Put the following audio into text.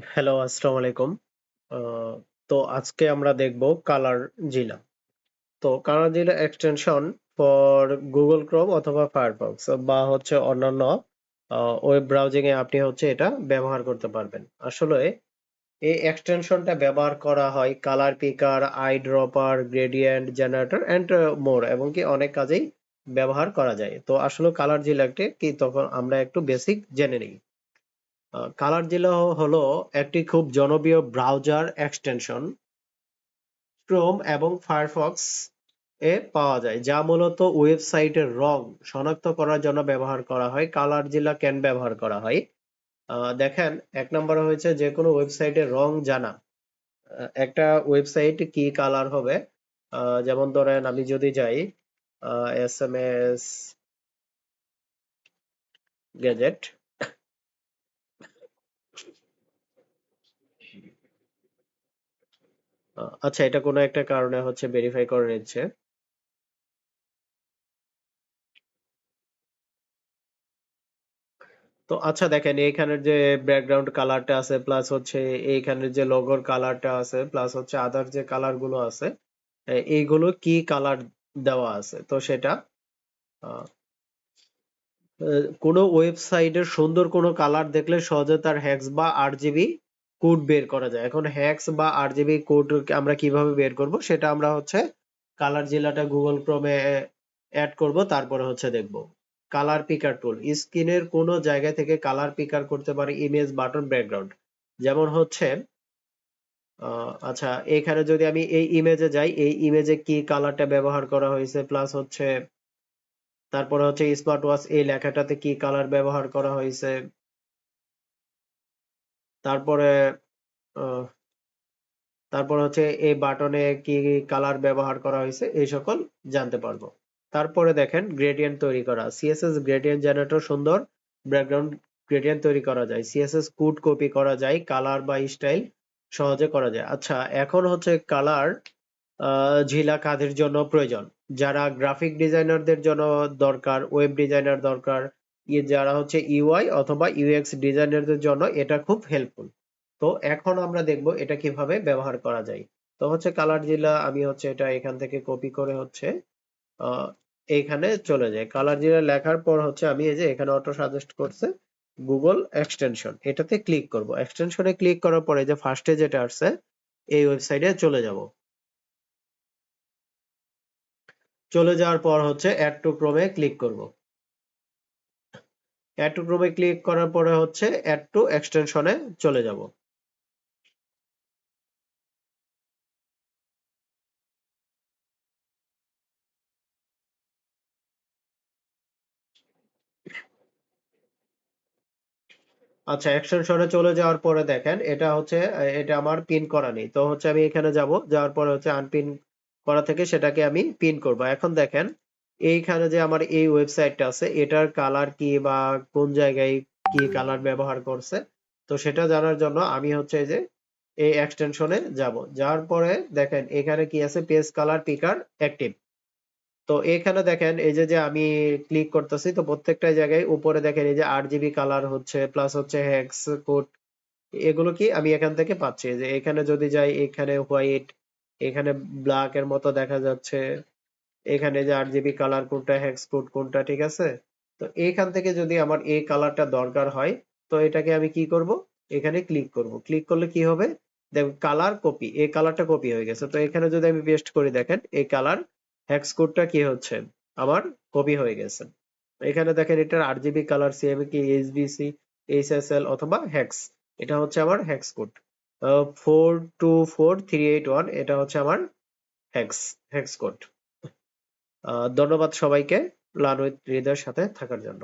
Hello, আসসালামু আলাইকুম। আ তো আজকে আমরা দেখব কালারজিলা। তো কালারজিলা এক্সটেনশন ফর Google Chrome অথবা Firefox বা হচ্ছে অন্যান্য ওয়েব ব্রাউজিং এ আপনি হচ্ছে এটা ব্যবহার করতে পারবেন। আসলে এই এক্সটেনশনটা ব্যবহার করা হয় colour পিকার, I dropper, gradient generator and more এবং কি অনেক কাজেই ব্যবহার করা যায়। তো আসলে কালারজিলাটি কি তখন আমরা একটু বেসিক জেনে নিই। কালারজিলা হলো একটি খুব জনপ্রিয় ব্রাউজার এক্সটেনশন ক্রোম এবং ফায়ারফক্স এ পাওয়া যায়, যা মূলত ওয়েবসাইটের রং শনাক্ত করার জন্য ব্যবহার করা হয়। কালারজিলা কেন ব্যবহার করা হয়? দেখেন, এক নম্বরে হয়েছে যে কোনো ওয়েবসাইটের রং জানা। একটা ওয়েবসাইট কি কালার হবে, যেমন ধরেন আমি যদি যাই SMS গ্যাজেট। আচ্ছা, এটা কোনো একটা কারণে হচ্ছে ভেরিফাই করে নিচ্ছে। তো আচ্ছা দেখেন, এইখানের যে ব্যাকগ্রাউন্ড কালারটা আছে প্লাস হচ্ছে এইখানের যে লোগোর কালারটা আছে প্লাস হচ্ছে আদার যে কালার গুলো আছে, এইগুলো কি কালার দেওয়া আছে তো সেটা আহ, কোনো ওয়েবসাইটের সুন্দর কোনো কালার দেখলে সহজে তার হ্যাক্স বা আরজিবি কোড বের করা যায়। এখন হ্যাক্স বা আরজিবি কোড আমরা কিভাবে বের করব সেটা আমরা হচ্ছে কালার জেলাটা গুগল ক্রোমে অ্যাড করব, তারপরে হচ্ছে দেখব। কালার পিকার টুল স্ক্রিনের কোনো জায়গা থেকে কালার পিকার করতে পারে ইমেজ, বাটন, ব্যাকগ্রাউন্ড। যেমন হচ্ছে আচ্ছা, এখানে যদি আমি এই ইমেজে যাই, এই ইমেজে কি কালারটা ব্যবহার করা হয়েছে প্লাস হচ্ছে তারপরে হচ্ছে স্মার্ট ওয়াচ এই লেখাটাতে কি কালার ব্যবহার করা হয়েছে, তারপরে আহ, তারপর হচ্ছে এই বাটনে কি কালার ব্যবহার করা হয়েছে, এই সকল জানতে পারবো। তারপরে দেখেন গ্রেডিয়েন্ট তৈরি করা, সিএসএস গ্রেডিয়েন্ট জেনারেটর সুন্দর ব্যাকগ্রাউন্ড গ্রেডিয়েন্ট তৈরি করা যায়, সিএসএস কোড কপি করা যায়, কালার বা স্টাইল সহজে করা যায়। আচ্ছা, এখন হচ্ছে কালার ঝিলা কাদের জন্য প্রয়োজন? যারা গ্রাফিক ডিজাইনারদের জন্য দরকার, ওয়েব ডিজাইনার দরকার, যারা হচ্ছে ইউআই অথবা ইউএক্স ডিজাইনারদের জন্য এটা খুব হেল্পফুল। তো এখন আমরা দেখব এটা কিভাবে ব্যবহার করা যায়। তো হচ্ছে কালার জিলা আমি হচ্ছে এটা এখান থেকে কপি করে হচ্ছে আহ, এইখানে চলে যায়। কালার জিলা লেখার পর হচ্ছে আমি এই যে এখানে অটো সাজেস্ট করছে গুগল এক্সটেনশন, এটাতে ক্লিক করব। এক্সটেনশনে ক্লিক করার পরে যে ফার্স্টে যেটা আসছে এই ওয়েবসাইটে চলে যাব। চলে যাওয়ার পর হচ্ছে অ্যাড টু ক্রোমে ক্লিক করব। অ্যাড টু ক্রোমে ক্লিক করার পরে হচ্ছে অ্যাড টু এক্সটেনশনে চলে যাব। আচ্ছা, এক্সটেনশনে চলে যাওয়ার পরে দেখেন এটা হচ্ছে এটা আমার পিন করা নেই। তো হচ্ছে আমি এখানে যাব, যাওয়ার পরে হচ্ছে আনপিন করা থেকে সেটাকে আমি পিন করব। এখন দেখেন এইখানে যে আমার এই ওয়েবসাইটটা আছে এটার কালার কি বা কোন জায়গায় কি কালার ব্যবহার করছে, তো সেটা জানার জন্য আমি হচ্ছে এই যে এই এক্সটেনশনে যাব। যাওয়ার পরে দেখেন এখানে কি আছে, পেজ কালার পিকার অ্যাক্টিভ। তো এখানে দেখেন এই যে যে আমি ক্লিক করতেছি, তো প্রত্যেকটা জায়গায় উপরে দেখেন এই যে আরজিবি কালার হচ্ছে প্লাস হচ্ছে হেক্স কোড, এগুলো কি আমি এখান থেকে পাচ্ছি। যে এখানে যদি যাই এখানে হোয়াইট, এখানে ব্ল্যাক এর মতো দেখা যাচ্ছে, এখানে যে আরজিবি কালার কোনটা, হেক্স কোড কোনটা, ঠিক আছে। তো এখান থেকে যদি আমার এই কালারটা দরকার হয়, তো এটাকে আমি কি করব, এখানে ক্লিক করব। ক্লিক করলে কি হবে, দেখো কালার কপি, এই কালারটা কপি হয়ে গেছে। তো এখানে যদি আমি পেস্ট করি দেখেন এই কালার হেক্স কোডটা কি হচ্ছে, আমার কপি হয়ে গেছে। এখানে দেখেন এটার আরজিবি কালার সিএমকি, এইচবিসি, এইচএসএল অথবা হেক্স, এটা হচ্ছে আমার হেক্স কোড 424381, এটা হচ্ছে আমার হেক্স হেক্স কোড। ধন্যবাদ সবাইকে প্ল্যান উইথ হৃদয়ের সাথে থাকার জন্য।